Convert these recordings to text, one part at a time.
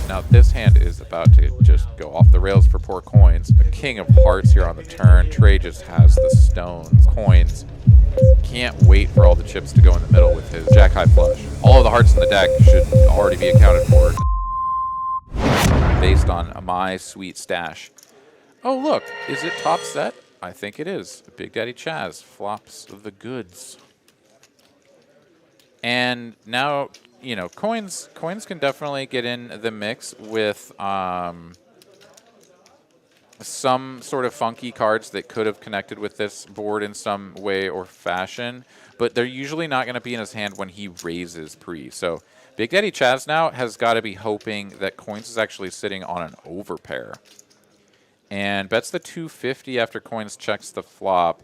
Now this hand is about to just go off the rails for poor Coins. A king of hearts here on the turn. Trey just has the stones. Coins can't wait for all the chips to go in the middle with his jack high flush. All of the hearts in the deck should already be accounted for based on my sweet stash. Oh look, is it top set? I think it is. Big Daddy Chaz flops the goods. And now, you know, coins can definitely get in the mix with some sort of funky cards that could have connected with this board in some way or fashion, but they're usually not going to be in his hand when he raises pre. So Big Daddy Chaz now has got to be hoping that Coins is actually sitting on an overpair. And bets the 250 after Coins checks the flop.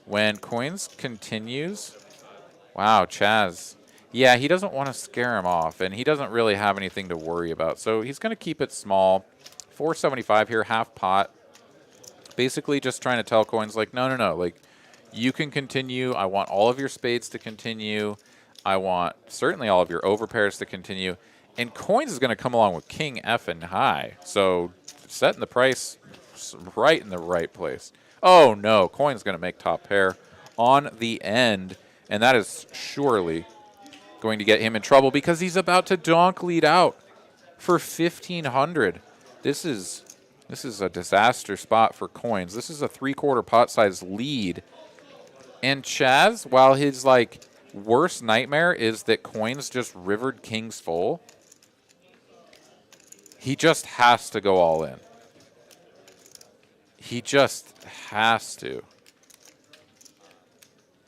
When Coins continues, wow, Chaz. Yeah, he doesn't want to scare him off, and he doesn't really have anything to worry about. So he's going to keep it small. 475 here, half pot. Basically just trying to tell Coins, like, no, no, no. Like, you can continue. I want all of your spades to continue. I want certainly all of your overpairs to continue. And Coins is going to come along with King F and high. So setting the price right in the right place. Oh, no. Coins going to make top pair on the end. And that is surely going to get him in trouble because he's about to donk lead out for 1,500. This is a disaster spot for Coins. This is a 3/4 pot size lead. And Chaz, while his like worst nightmare is that Coins just rivered kings full, he just has to go all in. He just has to.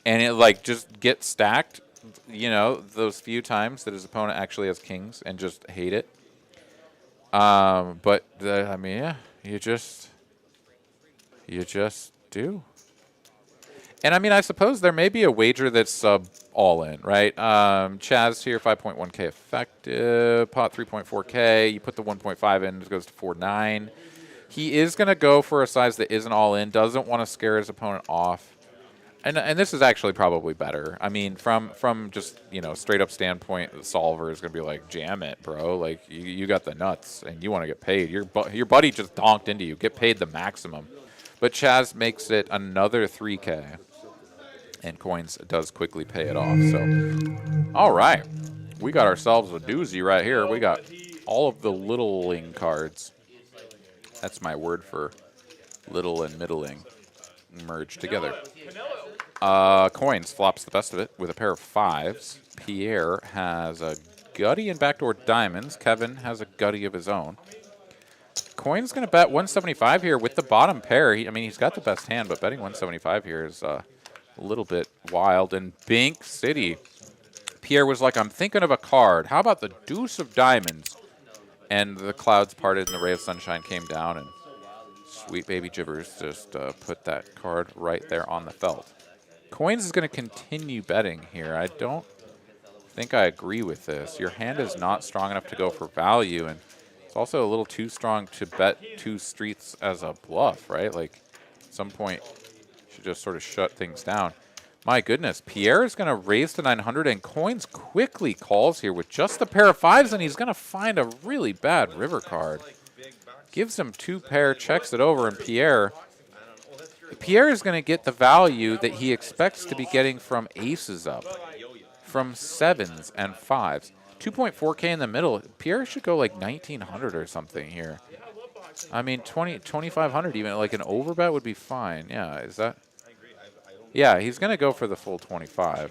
And it like just get stacked, you know, those few times that his opponent actually has kings and just hate it. But I mean, yeah, you just do. And I mean, I suppose there may be a wager that's sub all in, right? Chaz here, 5.1K effective, pot 3.4K. You put the 1.5 in, it goes to 4.9. He is going to go for a size that isn't all in, doesn't want to scare his opponent off. And this is actually probably better. I mean, from just, you know, straight up standpoint, the solver is going to be like, jam it, bro. Like, you got the nuts, and you want to get paid. Your buddy just donked into you. Get paid the maximum. But Chaz makes it another 3K, and Coins does quickly pay it off. So, all right. We got ourselves a doozy right here. We got all of the littling cards. That's my word for little and middling merged together. Coins flops the best of it with a pair of fives. Pierre has a gutty and backdoor diamonds. Kevin has a gutty of his own. Coins going to bet 175 here with the bottom pair. I mean, he's got the best hand, but betting 175 here is a little bit wild. And Bink City, Pierre was like, I'm thinking of a card. How about the deuce of diamonds? And the clouds parted and the ray of sunshine came down, and sweet baby Jibbers just put that card right there on the felt. Coins is going to continue betting here. I don't think I agree with this. Your hand is not strong enough to go for value, and it's also a little too strong to bet two streets as a bluff, right? Like, at some point, you should just sort of shut things down. My goodness, Pierre is going to raise to 900, and Coins quickly calls here with just a pair of fives, and he's going to find a really bad river card. Gives him two pair, checks it over, and Pierre is going to get the value that he expects to be getting from aces up, from sevens and fives. 2.4K in the middle. Pierre should go like 1,900 or something here. I mean, 2,500 even. Like an overbet would be fine. Yeah, is that? Yeah, he's going to go for the full 25.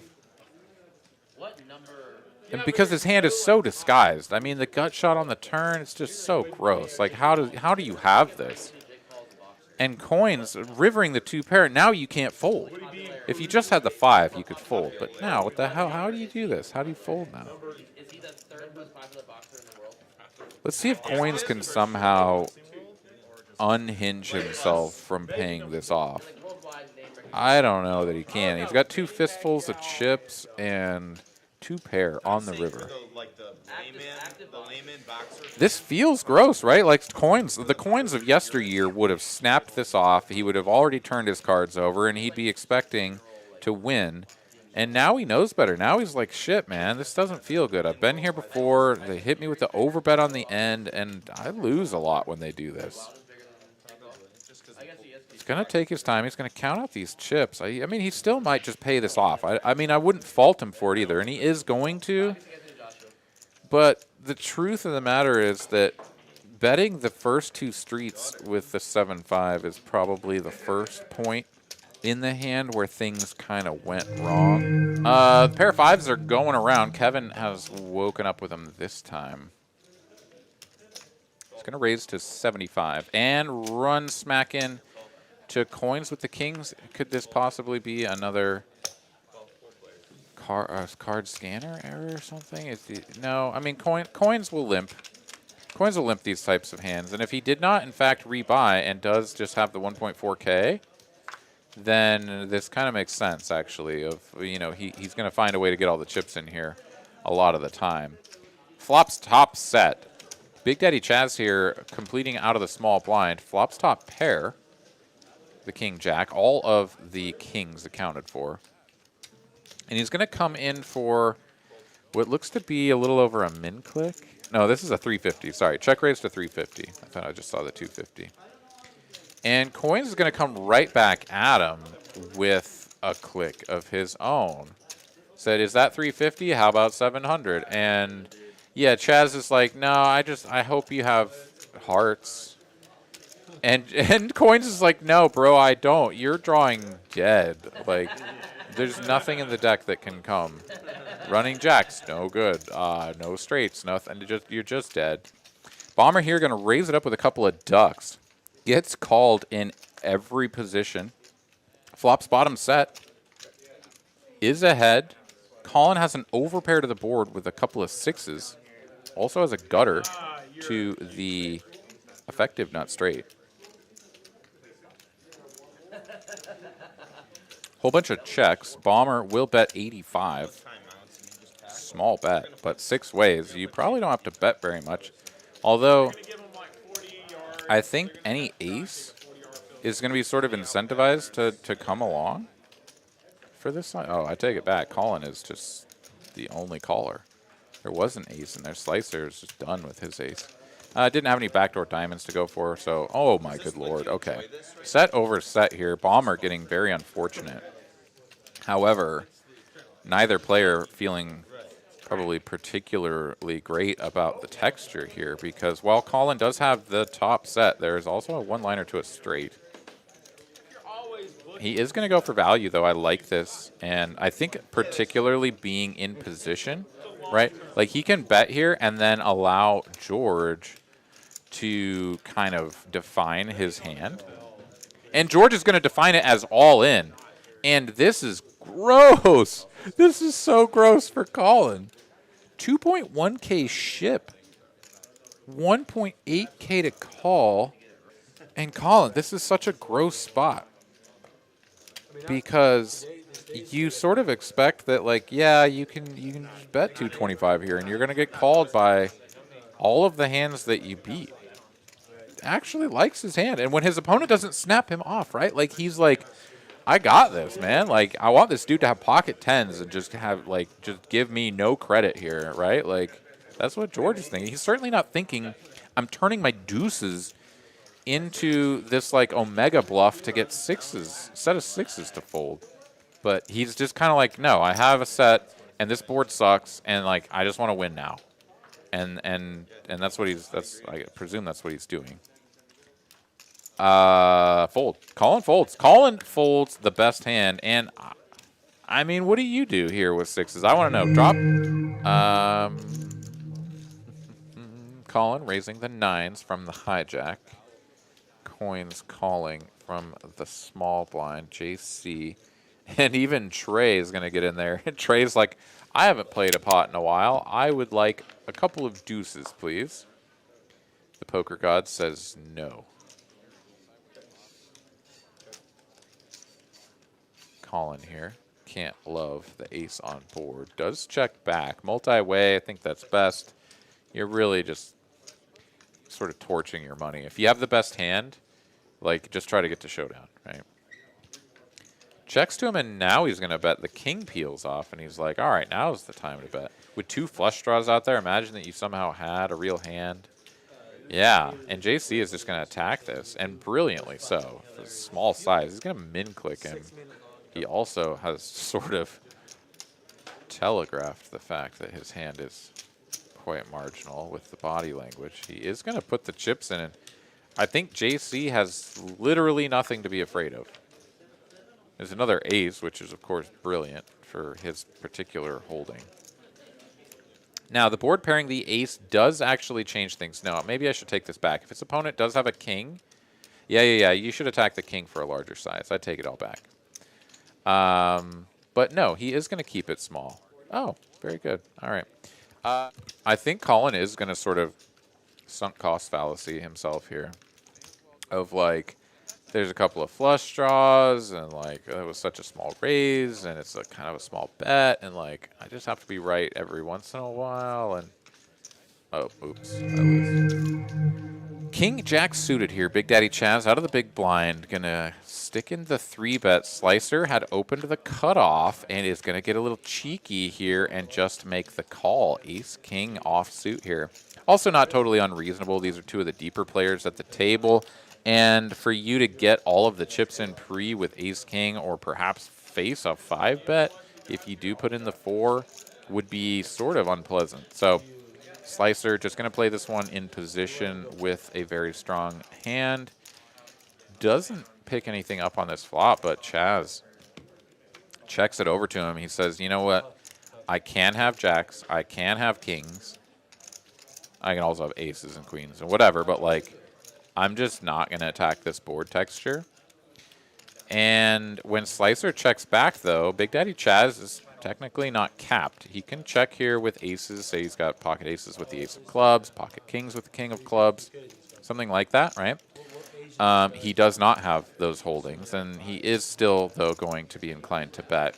And because his hand is so disguised. I mean, the gut shot on the turn, it's just so gross. Like, how do you have this? And Coins rivering the two pair. Now you can't fold. If you just had the five, you could fold. But now, what the hell? How do you do this? How do you fold now? Let's see if Coins can somehow unhinge himself from paying this off. I don't know that he can. He's got two fistfuls of chips and two pair on the river. This feels gross, right? Like the coins of yesteryear would have snapped this off. He would have already turned his cards over, and he'd be expecting to win. And now he knows better. Now he's like, shit, man, this doesn't feel good. I've been here before. They hit me with the overbet on the end, and I lose a lot when they do this. He's going to take his time. He's going to count out these chips. I mean, he still might just pay this off. I mean, I wouldn't fault him for it either, and he is going to. But the truth of the matter is that betting the first two streets with the 7-5 is probably the first point in the hand where things kind of went wrong. Pair of fives are going around. Kevin has woken up with them this time. He's going to raise to 75 and run smack in to coins with the kings. Could this possibly be another card scanner error or something? No, I mean, coins will limp. Coins will limp these types of hands. And if he did not, in fact, rebuy and does just have the 1.4K, then this kind of makes sense, actually. Of he's going to find a way to get all the chips in here a lot of the time. Flop's top set. Big Daddy Chaz here completing out of the small blind. Flop's top pair, the king jack, all of the kings accounted for. And he's going to come in for what looks to be a little over a min click. No, this is a 350. Sorry, check raise to 350. I thought I just saw the 250. And coins is going to come right back at him with a click of his own. Said, is that 350? How about 700? And yeah, Chaz is like, no, I hope you have hearts. And coins is like, no, bro, I don't. You're drawing dead. Like, there's nothing in the deck that can come. Running jacks, no good. No straights, nothing. You're just dead. Bomber here going to raise it up with a couple of ducks. Gets called in every position. Flop's bottom set is ahead. Colin has an overpair to the board with a couple of sixes. Also has a gutter to the effective nut straight. Whole bunch of checks. Bomber will bet 85. Small bet, but 6 ways. You probably don't have to bet very much. Although, I think any ace is going to be sort of incentivized to come along for this side. Oh, I take it back. Colin is just the only caller. There was an ace in there. Slicer is just done with his ace. Didn't have any backdoor diamonds to go for, so, oh my good lord. Okay. Set over set here. Bomber getting very unfortunate. However, neither player feeling probably particularly great about the texture here, because while Colin does have the top set, there is also a one-liner to a straight. He is going to go for value, though. I like this, and I think particularly being in position, right? Like, he can bet here and then allow George to kind of define his hand. And George is going to define it as all in. And this is gross. This is so gross for Colin. 2.1K ship. 1.8K to call. And Colin, this is such a gross spot. Because you sort of expect that, like, yeah, you can just bet 225 here, and you're going to get called by all of the hands that you beat. Actually likes his hand. And when his opponent doesn't snap him off, right? Like, he's like, I got this, man. Like, I want this dude to have pocket tens and just have, like, just give me no credit here, right? Like, that's what George is thinking. He's certainly not thinking, I'm turning my deuces into this, like, omega bluff to get sixes, set of sixes to fold. But he's just kind of like, no, I have a set, and this board sucks, and, like, I just want to win now. And that's what I presume that's what he's doing. Fold. Colin folds. Colin folds the best hand, and I mean, what do you do here with sixes? I want to know. Drop. Colin raising the nines from the hijack. Coins calling from the small blind. JC. And even Trey is going to get in there. Trey's like, I haven't played a pot in a while. I would like a couple of deuces, please. The poker god says no. Colin here. Can't love the ace on board. Does check back. Multi-way, I think that's best. You're really just sort of torching your money. If you have the best hand, like, just try to get to showdown, right? Checks to him, and now he's going to bet. The king peels off, and he's like, all right, now's the time to bet. With 2 flush draws out there, imagine that you somehow had a real hand. Yeah, and JC is just going to attack this, and brilliantly so. For small size, he's going to min-click him. He also has sort of telegraphed the fact that his hand is quite marginal with the body language. He is going to put the chips in, and I think JC has literally nothing to be afraid of. There's another ace, which is, of course, brilliant for his particular holding. Now, the board pairing the ace does actually change things. No, maybe I should take this back. If his opponent does have a king, yeah, you should attack the king for a larger size. I'd take it all back. But no, he is going to keep it small. Oh, very good. All right. I think Colin is going to sort of sunk cost fallacy himself here. Of like, there's a couple of flush draws, and like, it was such a small raise, and it's a kind of a small bet, and like, I just have to be right every once in a while, and oh, oops, I lose. King Jack suited here. Big Daddy Chaz out of the big blind, gonna stick in the 3-bet. Slicer had opened the cutoff and is gonna get a little cheeky here and just make the call. Ace King offsuit here. Also not totally unreasonable. These are 2 of the deeper players at the table. And for you to get all of the chips in pre with Ace King, or perhaps face a 5-bet, if you do put in the 4, would be sort of unpleasant. So Slicer just going to play this one in position with a very strong hand. Doesn't pick anything up on this flop, but Chaz checks it over to him. He says, you know what? I can have jacks. I can have kings. I can also have aces and queens and whatever, but like, I'm just not going to attack this board texture. And when Slicer checks back, though, Big Daddy Chaz is technically not capped. He can check here with aces. Say he's got pocket aces with the ace of clubs, pocket kings with the king of clubs, something like that, right? He does not have those holdings, and he is still, though, going to be inclined to bet.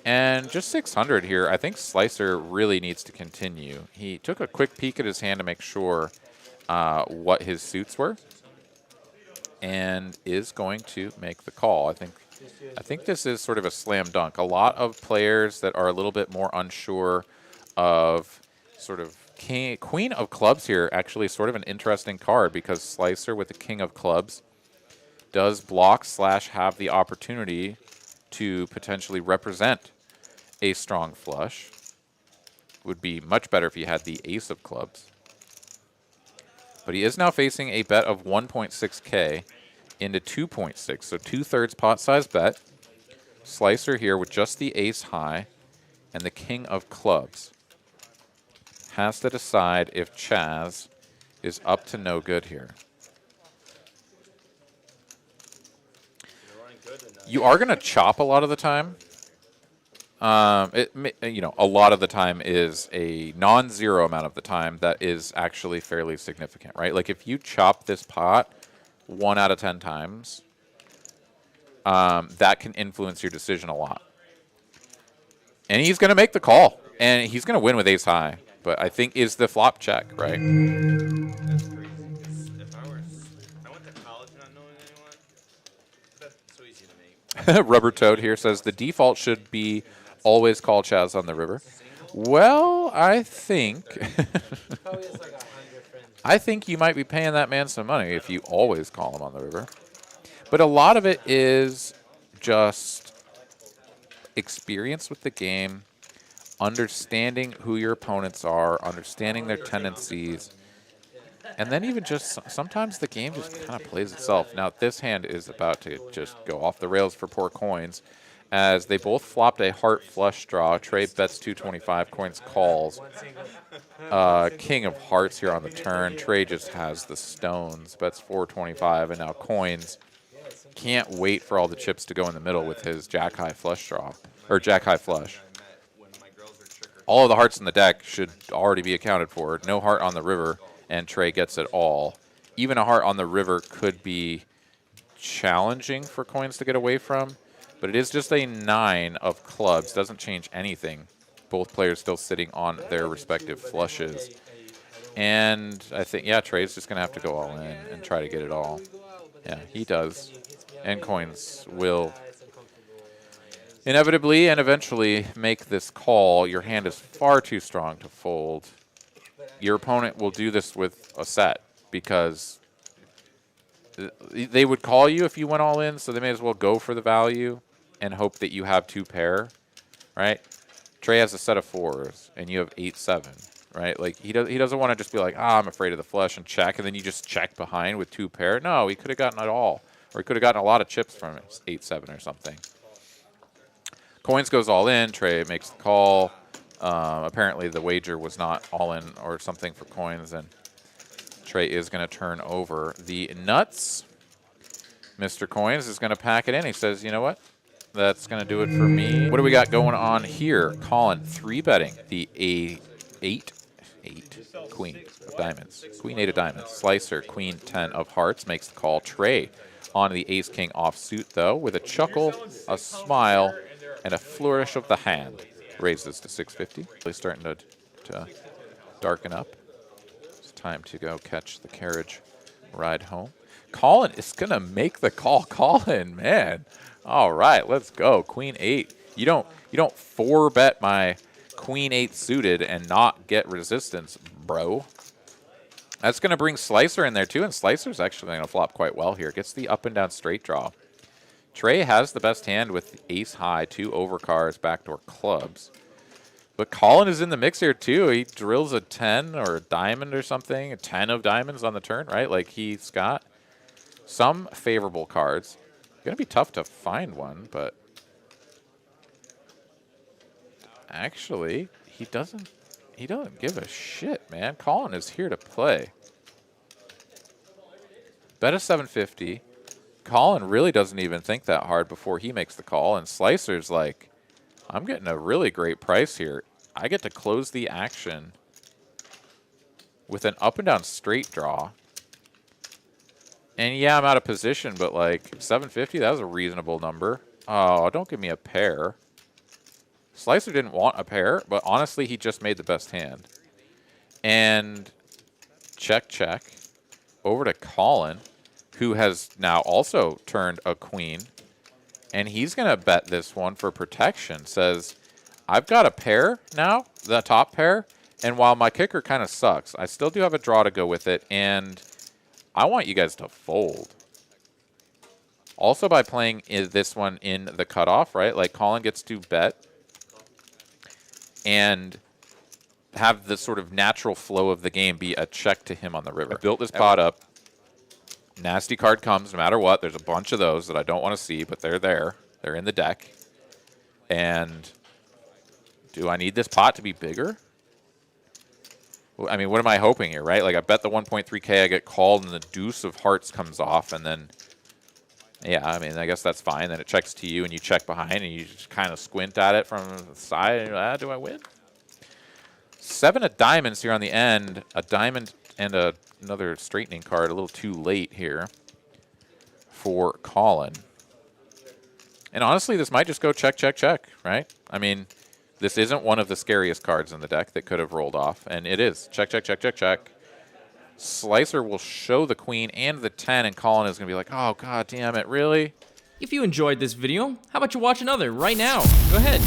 And just 600 here, I think Slicer really needs to continue. He took a quick peek at his hand to make sure what his suits were, and is going to make the call. I think this is sort of a slam dunk. A lot of players that are a little bit more unsure of sort of queen of clubs here, actually sort of an interesting card, because Slicer with the king of clubs does block / have the opportunity to potentially represent a strong flush. Would be much better if he had the ace of clubs. But he is now facing a bet of 1.6K into 2.6, so 2/3 pot size bet. Slicer here with just the ace high and the king of clubs has to decide if Chaz is up to no good here. You are going to chop a lot of the time. A lot of the time is a non-zero amount of the time that is actually fairly significant, right? Like if you chop this pot 1 out of 10 times, that can influence your decision a lot. And he's going to make the call, and he's going to win with ace high. But I think is the flop check, right? That's crazy. If I went to college not knowing anyone, that's so easy to make. Rubber Toad here says the default should be always call Chaz on the river. Well, I think I think you might be paying that man some money if you always call him on the river. But a lot of it is just experience with the game, understanding who your opponents are, understanding their tendencies, and then even just sometimes the game just kind of plays itself. Now, this hand is about to just go off the rails for poor coins, as they both flopped a heart flush draw. Trey bets 225, coins calls. King of hearts here on the turn. Trey just has the stones, bets 425, and now coins can't wait for all the chips to go in the middle with his jack high flush draw, or jack high flush. All of the hearts in the deck should already be accounted for. No heart on the river, and Trey gets it all. Even a heart on the river could be challenging for coins to get away from, but it is just a 9 of clubs. Doesn't change anything. Both players still sitting on their respective flushes. And I think, yeah, Trey's just going to have to go all in and try to get it all. Yeah, he does. And coins will inevitably and eventually make this call. Your hand is far too strong to fold. Your opponent will do this with a set because they would call you if you went all in, so they may as well go for the value and hope that you have 2 pair, right? Trey has a set of 4s, and you have 8-7, right? Like, he doesn't want to just be like, I'm afraid of the flush and check, and then you just check behind with 2 pair. No, he could have gotten it all, or he could have gotten a lot of chips from 8-7 or something. Coins goes all in. Trey makes the call. Apparently, the wager was not all in or something for coins, and Trey is going to turn over the nuts. Mr. Coins is going to pack it in. He says, you know what? That's going to do it for me. What do we got going on here? Colin 3-betting the eight queen of diamonds. Queen 8 of diamonds. Slicer, queen 10 of hearts makes the call. Trey on the ace king offsuit, though, with a chuckle, a smile, and a flourish of the hand. Raises to 650. Really starting to darken up. It's time to go catch the carriage ride home. Colin is going to make the call. Colin, man. All right, let's go. Queen 8. You don't 4-bet my queen 8 suited and not get resistance, bro. That's going to bring Slicer in there too, and Slicer's actually going to flop quite well here. Gets the up and down straight draw. Trey has the best hand with ace high, 2 overcards, backdoor clubs. But Colin is in the mix here too. He drills a 10 or a diamond or something, a 10 of diamonds on the turn, right? Like, he's got some favorable cards. Going to be tough to find one, but actually, he doesn't give a shit, man. Colin is here to play. Bet a 750. Colin really doesn't even think that hard before he makes the call, and Slicer's like, I'm getting a really great price here. I get to close the action with an up and down straight draw. And yeah, I'm out of position, but like 750, that was a reasonable number. Oh, don't give me a pair. Slicer didn't want a pair, but honestly, he just made the best hand. And check, check. Over to Colin, who has now also turned a queen. And he's going to bet this one for protection. Says, I've got a pair now, the top pair. And while my kicker kind of sucks, I still do have a draw to go with it. And I want you guys to fold. Also by playing this one in the cutoff, right? Like, Colin gets to bet and have the sort of natural flow of the game be a check to him on the river. I built this pot up. Nasty card comes no matter what. There's a bunch of those that I don't want to see, but they're there. They're in the deck. And do I need this pot to be bigger? I mean, what am I hoping here, right? Like, I bet the 1.3K, I get called, and the deuce of hearts comes off, and then, yeah, I mean, I guess that's fine. Then it checks to you, and you check behind, and you just kind of squint at it from the side, and you're like, do I win? 7 of diamonds here on the end. A diamond and another straightening card, a little too late here for Colin. And honestly, this might just go check, check, check, right? I mean, this isn't one of the scariest cards in the deck that could have rolled off, and it is. Check, check, check, check, check. Slicer will show the queen and the 10, and Colin is going to be like, oh, god damn it, really? If you enjoyed this video, how about you watch another right now? Go ahead.